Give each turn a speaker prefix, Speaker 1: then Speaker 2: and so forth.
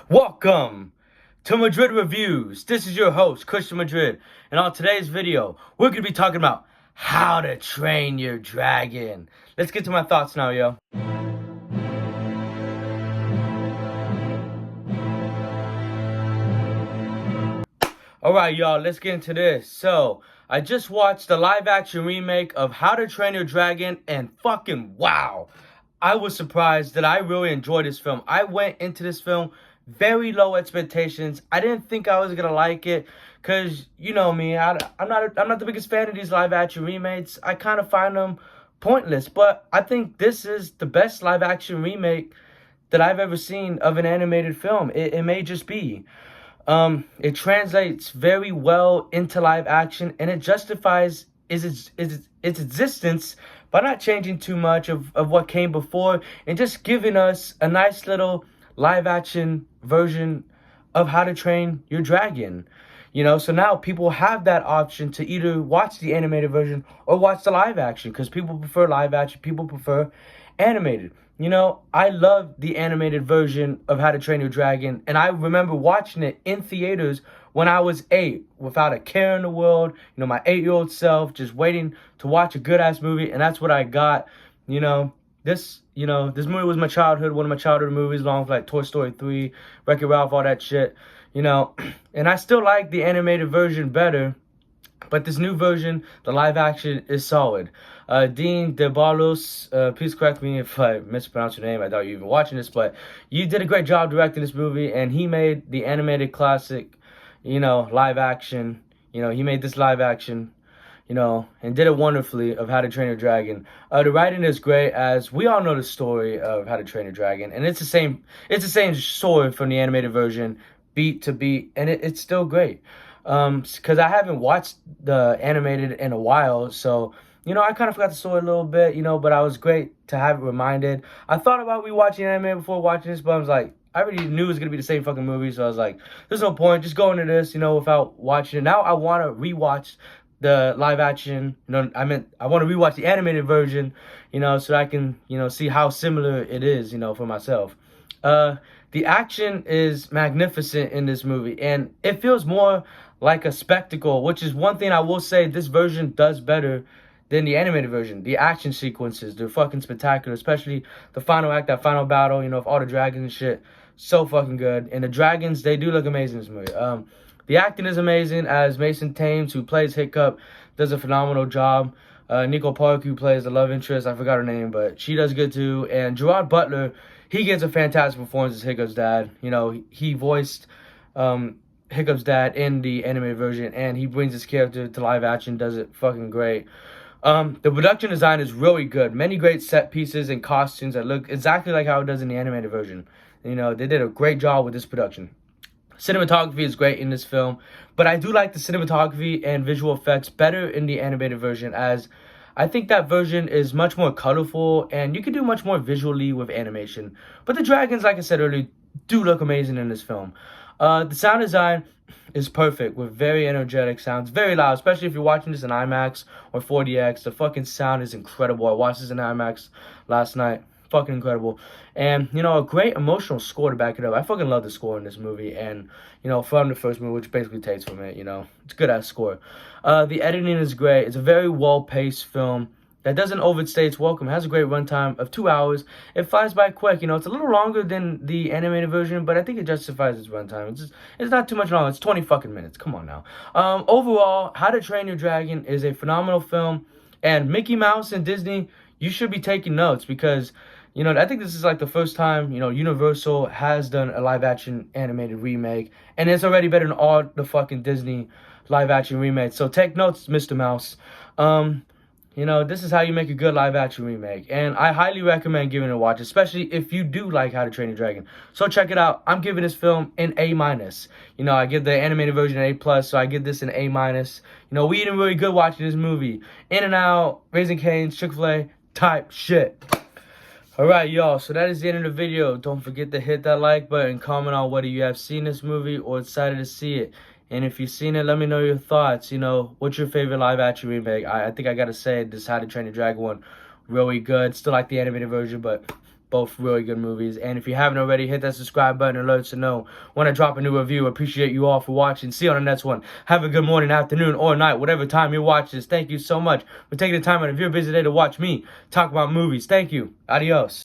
Speaker 1: Welcome to Madrid Reviews. This is your host, Christian Madrid. And on today's video, we're going to be talking about how to train your dragon. Let's get to my thoughts now, yo. Alright, y'all, let's get into this. So, I just watched the live-action remake of How to Train Your Dragon, and fucking wow. I was surprised that I really enjoyed this film. I went into this film very low expectations. I didn't think I was gonna like it, cause you know me, I'm not the biggest fan of these live action remakes. I kind of find them pointless. But I think this is the best live action remake that I've ever seen of an animated film. It may just be. It translates very well into live action, and it justifies its existence by not changing too much of what came before and just giving us a nice little live action version of How to Train Your Dragon. You know, so now people have that option to either watch the animated version or watch the live action, because people prefer live action, people prefer animated. You know, I love the animated version of How to Train Your Dragon, and I remember watching it in theaters when I was 8, without a care in the world. You know, my 8-year-old self just waiting to watch a good-ass movie, and that's what I got. This movie was my childhood, one of my childhood movies, along with like Toy Story 3, Wreck-It Ralph, all that shit. And I still like the animated version better, but this new version, the live action, is solid. Dean DeBarlos, please correct me if I mispronounced your name. I doubt you're even watching this, but you did a great job directing this movie, and he made the animated classic, live action. He made this live action, and did it wonderfully, of How to Train Your Dragon. The writing is great, as we all know the story of How to Train Your Dragon, and it's the same story from the animated version, beat to beat, and it's still great. Because I haven't watched the animated in a while, so I kind of forgot the story a little bit, but I was great to have it reminded. I thought about rewatching anime before watching this, but I was like, I already knew it was gonna be the same fucking movie, so I was like, there's no point just going to this, without watching it. Now I want to rewatch the live action. I want to rewatch the animated version, so I can, see how similar it is, for myself. The action is magnificent in this movie, and it feels more like a spectacle, which is one thing I will say this version does better than the animated version. The action sequences, they're fucking spectacular, especially the final act, that final battle, of all the dragons and shit. So fucking good. And the dragons, they do look amazing in this movie. The acting is amazing, as Mason Thames, who plays Hiccup, does a phenomenal job. Nico Park, who plays the love interest, I forgot her name, but she does good too. And Gerard Butler, he gets a fantastic performance as Hiccup's dad. He voiced Hiccup's dad in the animated version, and he brings his character to live action, does it fucking great. The production design is really good. Many great set pieces and costumes that look exactly like how it does in the animated version. They did a great job with this production. Cinematography is great in this film, but I do like the cinematography and visual effects better in the animated version, as I think that version is much more colorful, and you can do much more visually with animation. But the dragons, like I said earlier, do look amazing in this film. The sound design is perfect, with very energetic sounds, very loud, especially if you're watching this in IMAX or 4DX. The fucking sound is incredible. I watched this in IMAX last night. Fucking incredible. And, a great emotional score to back it up. I fucking love the score in this movie, and, from the first movie, which basically takes from it, it's a good-ass score. The editing is great. It's a very well-paced film that doesn't overstay its welcome. It has a great runtime of 2 hours. It flies by quick. It's a little longer than the animated version, but I think it justifies its runtime. It's not too much longer. It's 20 fucking minutes. Come on now. Overall, How to Train Your Dragon is a phenomenal film, and Mickey Mouse and Disney, you should be taking notes, because I think this is like the first time, Universal has done a live-action animated remake, and it's already better than all the fucking Disney live-action remakes. So take notes, Mr. Mouse. This is how you make a good live-action remake, and I highly recommend giving it a watch, especially if you do like How to Train Your Dragon. So check it out. I'm giving this film an A-. I give the animated version an A+, so I give this an A-. We eating really good watching this movie. In-N-Out, Raising Cane's, Chick-fil-A type shit. Alright, y'all, so that is the end of the video. Don't forget to hit that like button, comment on whether you have seen this movie or excited to see it. And if you've seen it, let me know your thoughts. What's your favorite live-action remake? I think I gotta say, this How to Train Your Dragon one, really good. Still like the animated version, but Both really good movies. And if you haven't already, hit that subscribe button and let us know when I drop a new review. Appreciate you all for watching. See you on the next one. Have a good morning, afternoon, or night, whatever time you watch this. Thank you so much for taking the time out of your busy day to watch me talk about movies. Thank you. Adios.